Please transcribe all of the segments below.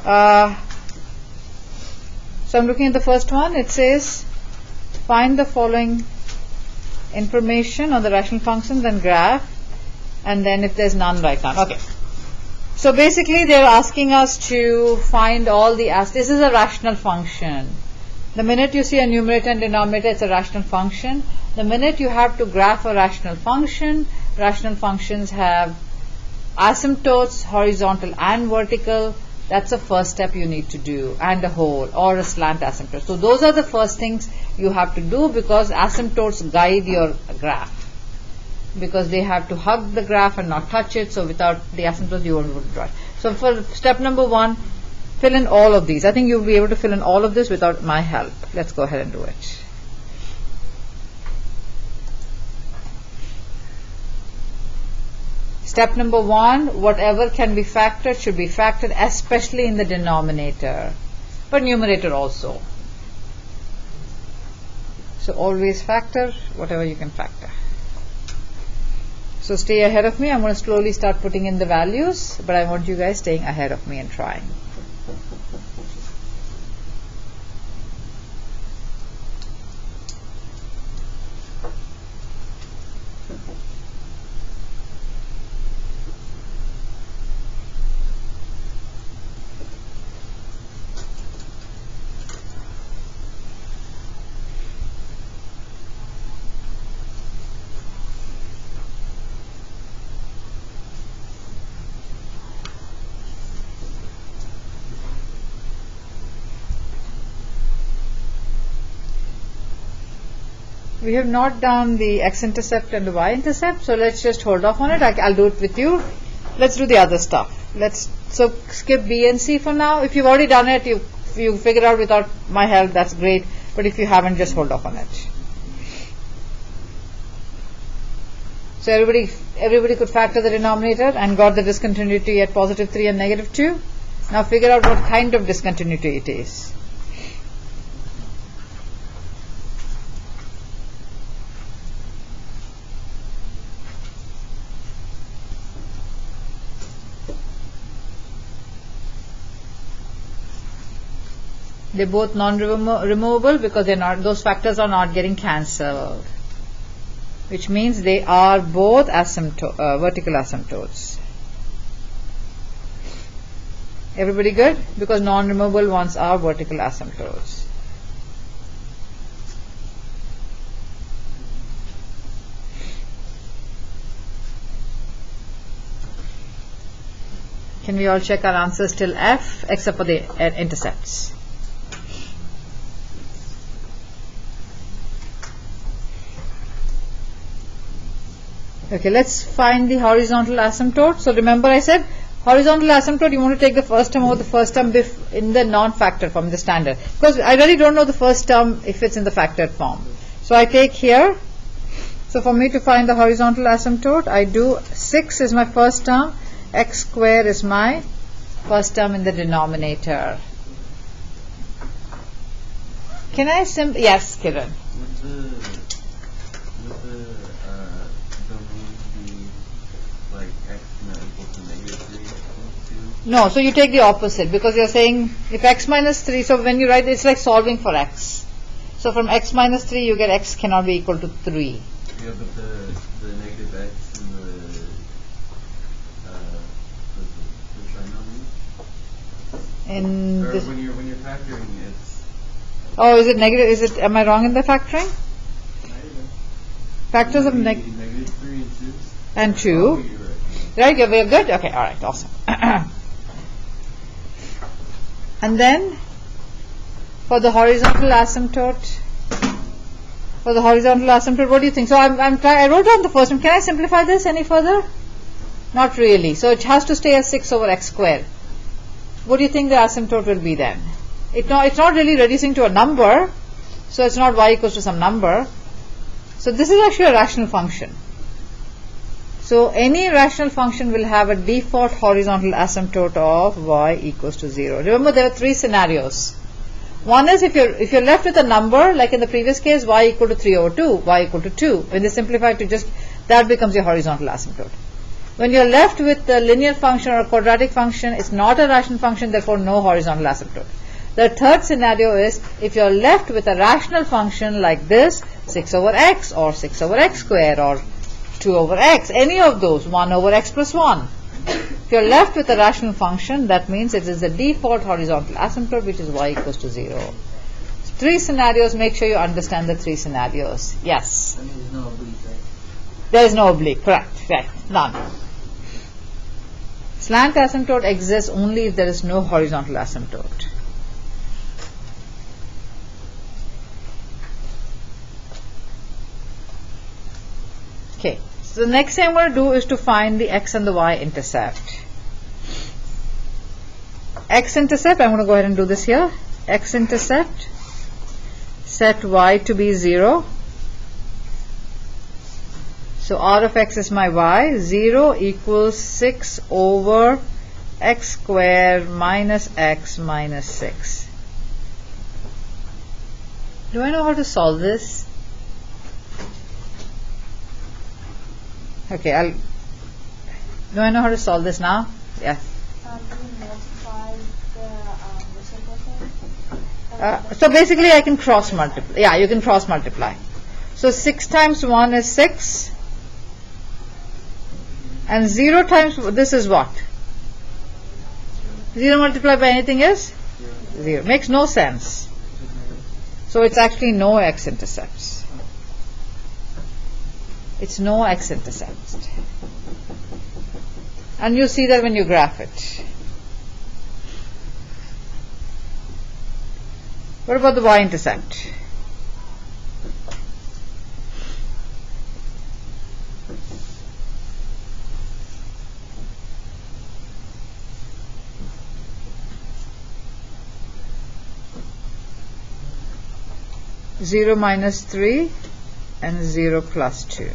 So I'm looking at the first one. It says find the following information on the rational functions and graph, and then if there's none, write down. Okay. So basically they're asking us to find all the this is a rational function. The minute you see a numerator and denominator, it's a rational function. The minute you have to graph a rational functions have asymptotes, horizontal and vertical. That's the first step you need to do, and a hole or a slant asymptote. So those are the first things you have to do, because asymptotes guide your graph, because they have to hug the graph and not touch it. So without the asymptotes you won't be able to draw it. So for step number 1, fill in all of these. I think you'll be able to fill in all of this without my help. Let's go ahead and do it. Step number 1, whatever can be factored should be factored, especially in the denominator, but numerator also. So always factor whatever you can factor. So stay ahead of me. I'm going to slowly start putting in the values, but I want you guys staying ahead of me and trying. We have not done the x-intercept and the y-intercept, so let's just hold off on it. I'll do it with you. Let's do the other stuff. So skip B and C for now. If you've already done it, you figure out without my help, that's great. But if you haven't, just hold off on it. So everybody could factor the denominator and got the discontinuity at positive 3 and negative 2. Now figure out what kind of discontinuity it is. They're both non-removable because those factors are not getting cancelled, which means they are both vertical asymptotes. Everybody good? Because non-removable ones are vertical asymptotes. Can we all check our answers till F, except for the intercepts? Okay, let's find the horizontal asymptote. So remember I said horizontal asymptote, you want to take the first term over the first term in the non-factored form, the standard. Because I really don't know the first term if it's in the factored form. So I take here. So for me to find the horizontal asymptote, I do 6 is my first term, x square is my first term in the denominator. Can I yes, Kiran. No, so you take the opposite, because you're saying if x minus 3, so when you write it's like solving for x. So from x minus 3 you get x cannot be equal to 3. Yeah, but the negative x and the trinomial? When you're factoring, it's... Oh, is it negative? Am I wrong in the factoring? Factors of negative 3 and 2. Oh, you're right. Right, you're good? Okay, alright, awesome. And then for the horizontal asymptote, what do you think? So I wrote down the first one. Can I simplify this any further? Not really. So it has to stay as 6 over x squared. What do you think the asymptote will be then? It's not really reducing to a number, so it's not y equals to some number. So this is actually a rational function. So any rational function will have a default horizontal asymptote of y equals to 0. Remember, there are 3 scenarios. One is if you're left with a number, like in the previous case, y equal to 3 over 2, y equal to 2. When they simplify to just that becomes your horizontal asymptote. When you're left with a linear function or a quadratic function, it's not a rational function, therefore no horizontal asymptote. The third scenario is if you're left with a rational function like this, 6 over x or 6 over x square or 2 over x, any of those, 1 over x plus 1. If you're left with a rational function, that means it is the default horizontal asymptote, which is y equals to 0. 3 scenarios, make sure you understand the 3 scenarios. Yes? I mean, there's no oblique, right? There is no oblique, correct, right, none. Slant asymptote exists only if there is no horizontal asymptote. Okay, so the next thing I'm going to do is to find the x and the y intercept. X-intercept, I'm going to go ahead and do this here. X-intercept, set y to be 0. So r of x is my y. 0 equals 6 over x squared minus x minus 6. Do I know how to solve this? Okay, do I know how to solve this now? Yeah. Do you multiply the reciprocal? So basically I can cross multiply. Yeah, you can cross multiply. So 6 times 1 is 6. And 0 times, this is what? 0 multiplied by anything is? 0. Makes no sense. So it's actually no x-intercepts. It's no x-intercept. And you see that when you graph it. What about the y-intercept? Zero minus 3 and 0 plus 2.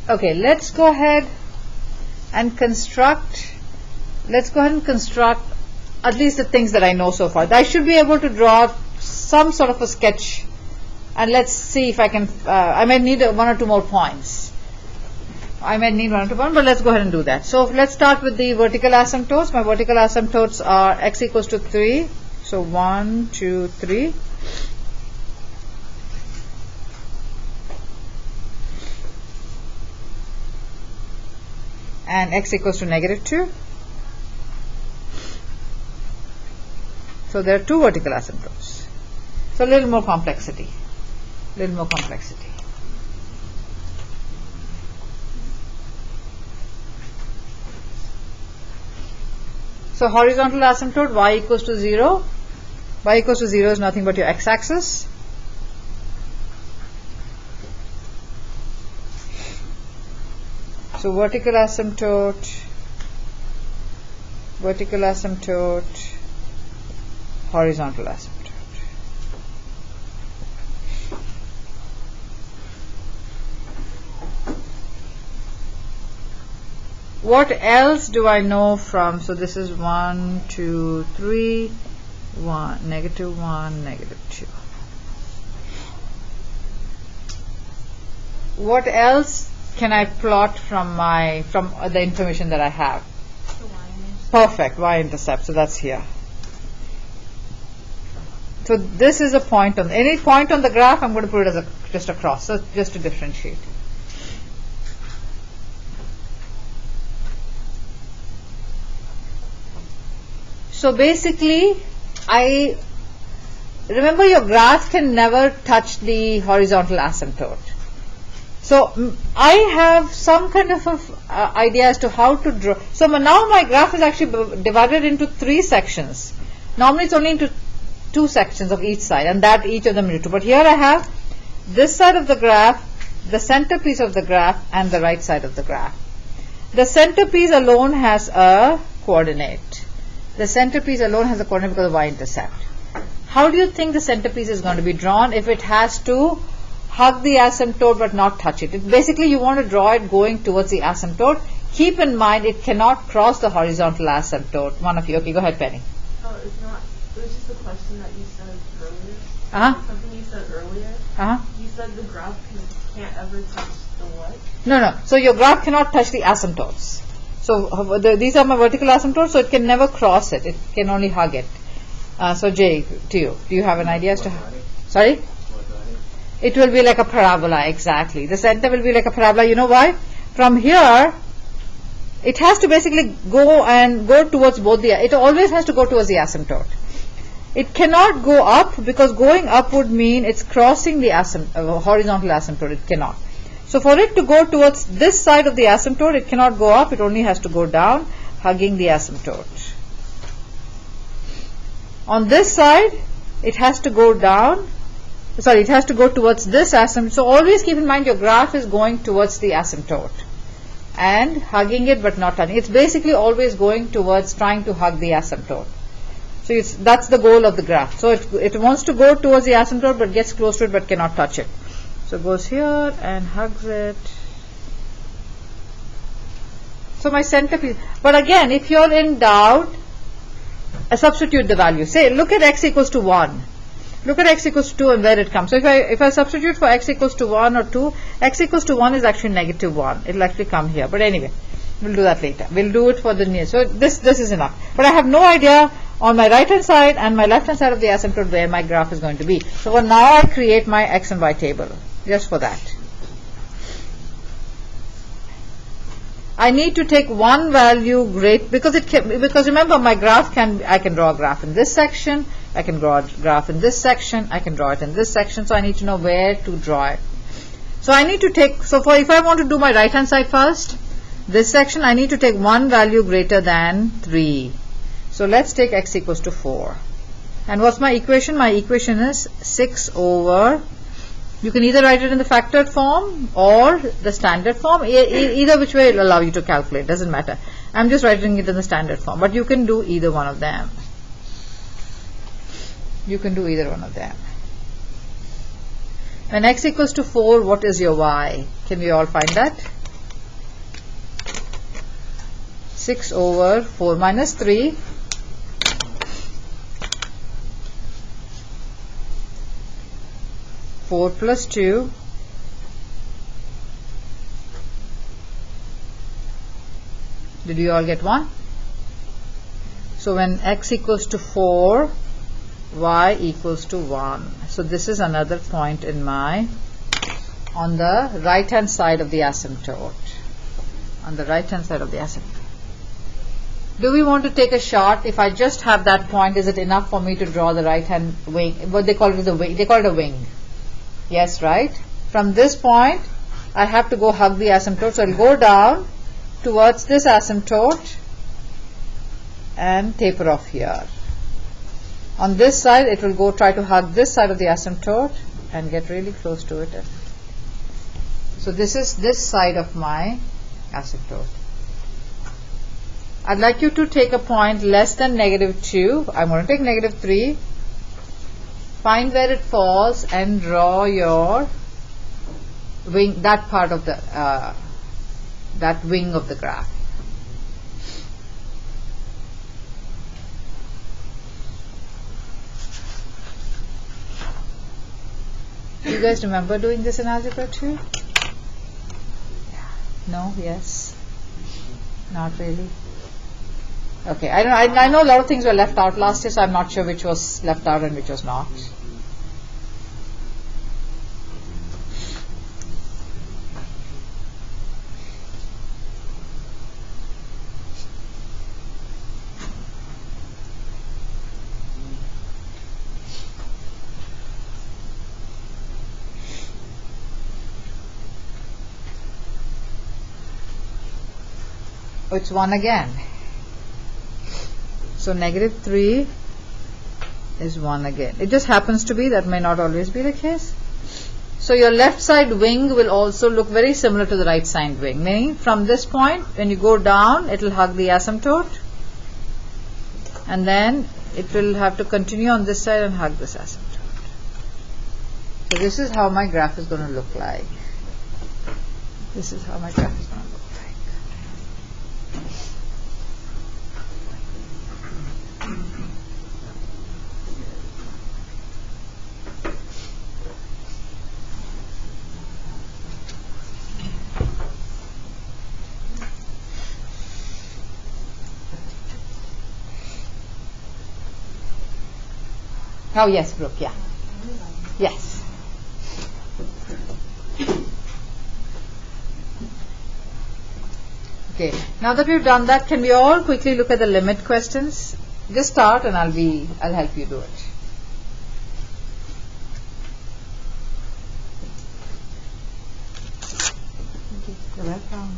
Okay, let's go ahead and construct at least the things that I know so far. I should be able to draw some sort of a sketch, and let's see if I can, I might need 1 or 2 more points. But let's go ahead and do that. So let's start with the vertical asymptotes. My vertical asymptotes are x equals to 3. So 1, 2, 3. And x equals to negative 2. So there are 2 vertical asymptotes. So a little more complexity. So horizontal asymptote, y equals to 0. Y equals to 0 is nothing but your x-axis. So vertical asymptote, horizontal asymptote. What else do I know from, so this is 1, 2, 3, 1, negative 1, negative 2. What else can I plot from the information that I have? The y-intercept. Perfect, y-intercept, so that's here. So this is a point on, any point on the graph, I'm going to put it as just a cross, so just to differentiate. So basically, remember your graph can never touch the horizontal asymptote. So I have some kind of idea as to how to draw. So now my graph is actually divided into 3 sections. Normally it's only into 2 sections of each side, and that each of them is 2. But here I have this side of the graph, the centerpiece of the graph, and the right side of the graph. The centerpiece alone has a coordinate. The centerpiece alone has a coordinate because of y-intercept. How do you think the centerpiece is going to be drawn if it has to hug the asymptote but not touch it. Basically, you want to draw it going towards the asymptote. Keep in mind it cannot cross the horizontal asymptote. One of you. Okay, go ahead, Penny. Oh, it's not, it was just a question that you said earlier. Uh-huh. Something you said earlier. Uh-huh. You said the graph can't ever touch the what? No. So your graph cannot touch the asymptotes. So these are my vertical asymptotes, so it can never cross it. It can only hug it. So Jay, to you. Do you have an idea as to how? Sorry? It will be like a parabola, exactly. The center will be like a parabola. You know why? From here, it has to basically go towards both it always has to go towards the asymptote. It cannot go up because going up would mean it's crossing the horizontal asymptote. It cannot. So for it to go towards this side of the asymptote, it cannot go up. It only has to go down, hugging the asymptote. On this side, it has to go down. Sorry, it has to go towards this asymptote. So always keep in mind your graph is going towards the asymptote and hugging it but not touching. It's basically always going towards trying to hug the asymptote. So that's the goal of the graph. So it wants to go towards the asymptote but gets close to it but cannot touch it. So it goes here and hugs it. So my centerpiece. But again, if you're in doubt, substitute the value. Say, look at x equals to 1. Look at x equals to 2 and where it comes. So if I substitute for x equals to 1 or 2, x equals to 1 is actually negative 1. It will actually come here. But anyway, we'll do that later. We'll do it for the near. So this is enough. But I have no idea on my right hand side and my left hand side of the asymptote where my graph is going to be. So for now I create my x and y table just for that. I need to take one value because remember my graph I can draw a graph in this section, I can draw a graph in this section, I can draw it in this section, so I need to know where to draw it. So I need to take, if I want to do my right hand side first, this section I need to take one value greater than 3. So let's take x equals to 4. And what's my equation? My equation is 6 over, you can either write it in the factored form or the standard form, either which way will allow you to calculate, doesn't matter. I'm just writing it in the standard form, but you can do either one of them. You can do either one of them. When x equals to 4, what is your y? Can we all find that? 6 over 4 minus 3. 4 plus 2. Did you all get 1? So when x equals to 4, y equals to 1. So this is another point in on the right hand side of the asymptote. On the right hand side of the asymptote. Do we want to take a shot? If I just have that point, is it enough for me to draw the right hand wing? What they call it is a wing. They call it a wing. Yes, right? From this point, I have to go hug the asymptote. So I'll go down towards this asymptote and taper off here. On this side, it will try to hug this side of the asymptote and get really close to it. So this is this side of my asymptote. I'd like you to take a point less than -2. I'm going to take -3. Find where it falls and draw your wing, that part of the that wing of the graph. You guys remember doing this in algebra too? No? Yes? Not really? Okay, I know a lot of things were left out last year, so I'm not sure which was left out and which was not. Oh, it's 1 again. So -3 is 1 again. It just happens to be, that may not always be the case. So your left side wing will also look very similar to the right side wing, meaning from this point, when you go down, it will hug the asymptote, and then it will have to continue on this side and hug this asymptote. So this is how my graph is going to look like. This is how my graph is going to look like. Oh yes, Brooke, yeah. Yes. Okay, now that we've done that, can we all quickly look at the limit questions? Just start and I'll help you do it. Okay, you're welcome.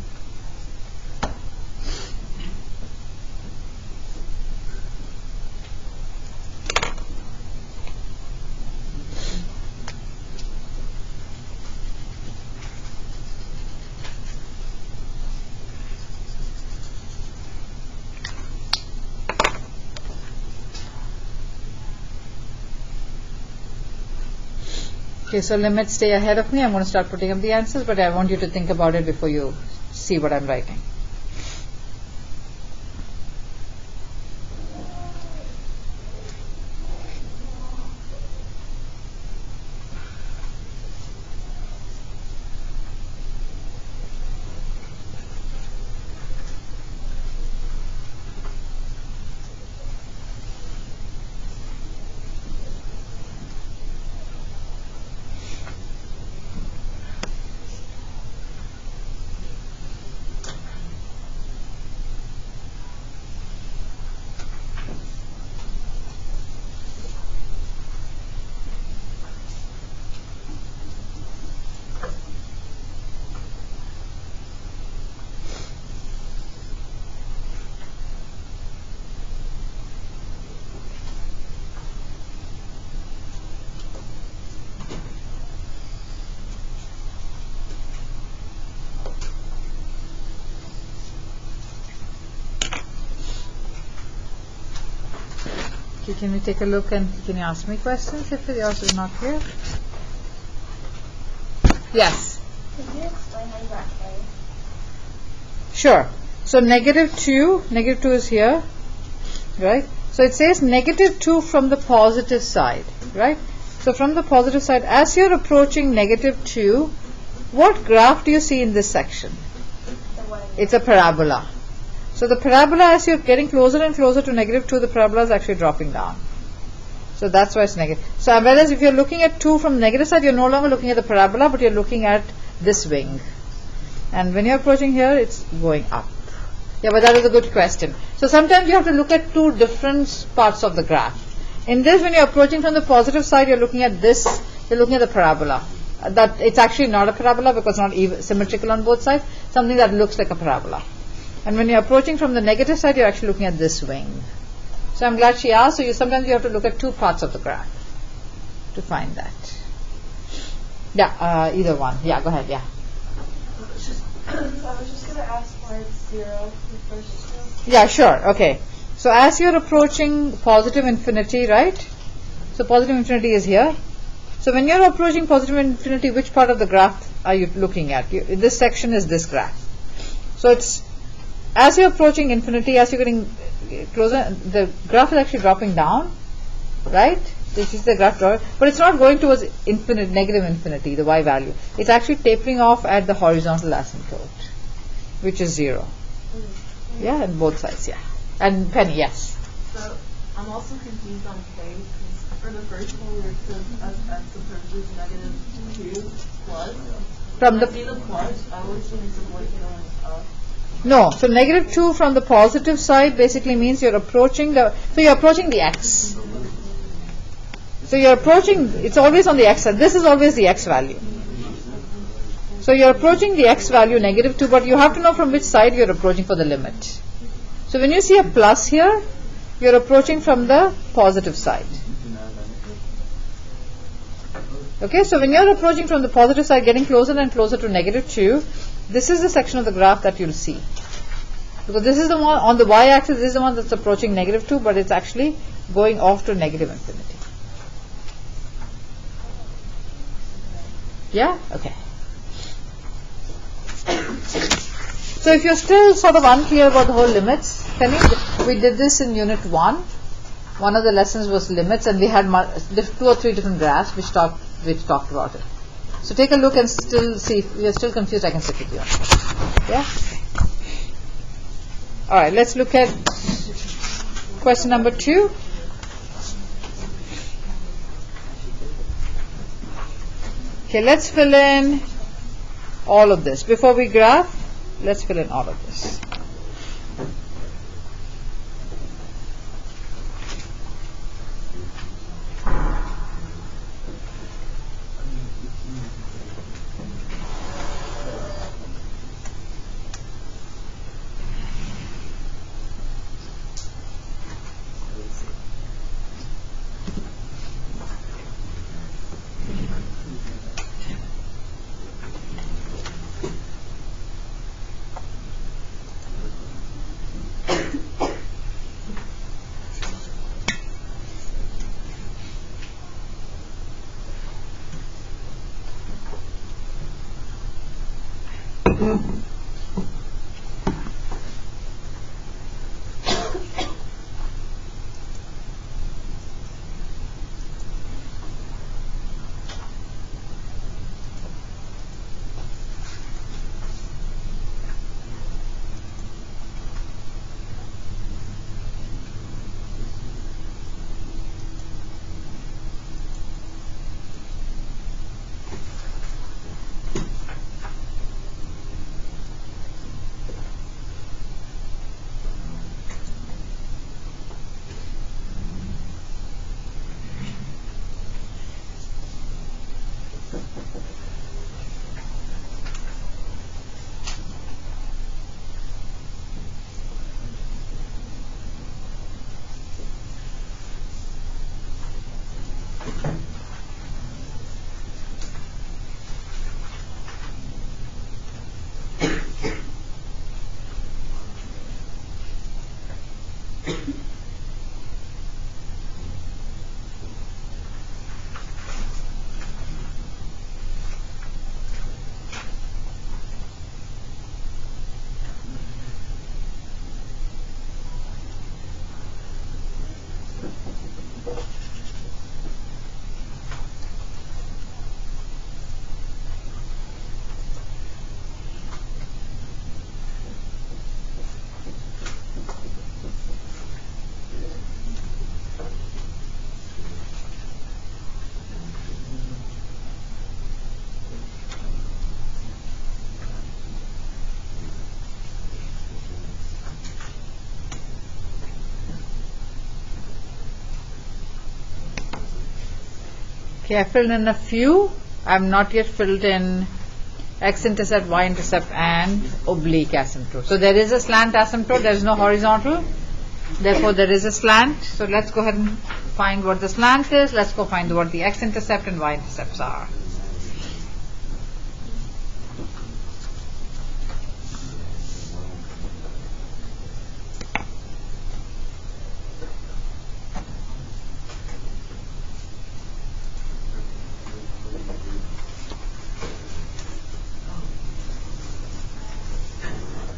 Okay, so limits stay ahead of me. I'm going to start putting up the answers, but I want you to think about it before you see what I'm writing. Okay, can we take a look and can you ask me questions if yours is not clear? Yes. Could you explain how you got K? Sure. So negative 2 is here, right? So it says negative 2 from the positive side, right? So from the positive side, as you're approaching negative 2, what graph do you see in this section? The one. It's a parabola. So the parabola, as you're getting closer and closer to negative 2, the parabola is actually dropping down. So that's why it's negative. So whereas if you're looking at 2 from the negative side, you're no longer looking at the parabola, but you're looking at this wing. And when you're approaching here, it's going up. Yeah, but that is a good question. So sometimes you have to look at two different parts of the graph. In this, when you're approaching from the positive side, you're looking at this, you're looking at the parabola. That it's actually not a parabola because it's not even symmetrical on both sides, something that looks like a parabola. And when you're approaching from the negative side, you're actually looking at this wing. So I'm glad she asked. So sometimes you have to look at two parts of the graph to find that. Yeah, either one. Yeah, go ahead. Yeah. So I was just going to ask why it's 0 the first two. Yeah, sure. Okay. So as you're approaching positive infinity, right? So positive infinity is here. So when you're approaching positive infinity, which part of the graph are you looking at? This section is this graph. So it's as you're approaching infinity, as you're getting closer, the graph is actually dropping down, right? This is the graph drawing, but it's not going towards infinite, negative infinity, the y value. It's actually tapering off at the horizontal asymptote, which is 0. Yeah, on both sides, yeah. And Penny, yes. So I'm also confused on K because for the first one where it says f(x) approaches -2 plus. From When the I see the plus, I always think it's avoid going up. No, so negative 2 from the positive side basically means you're approaching the, so you're approaching the x. So you're approaching, it's always on the x side. This is always the x value. So you're approaching the x value negative 2, but you have to know from which side you're approaching for the limit. So when you see a plus here, you're approaching from the positive side. Okay, so when you're approaching from the positive side, getting closer and closer to negative 2, this is the section of the graph that you'll see. Because this is the one on the y-axis, this is the one that's approaching negative 2, but it's actually going off to negative infinity. Yeah? Okay. So if you're still sort of unclear about the whole limits, we did this in Unit 1. One of the lessons was limits, and we had 2 or 3 different graphs which talked about it. So take a look and still see if you're still confused. I can sit with you. Yeah? All right, let's look at question number 2. Okay, let's fill in all of this. Before we graph, let's fill in all of this. Okay, I filled in a few. I have not yet filled in x-intercept, y-intercept, and oblique asymptote. So there is a slant asymptote. There is no horizontal. Therefore, there is a slant. So let's go ahead and find what the slant is. Let's go find what the x-intercept and y-intercepts are.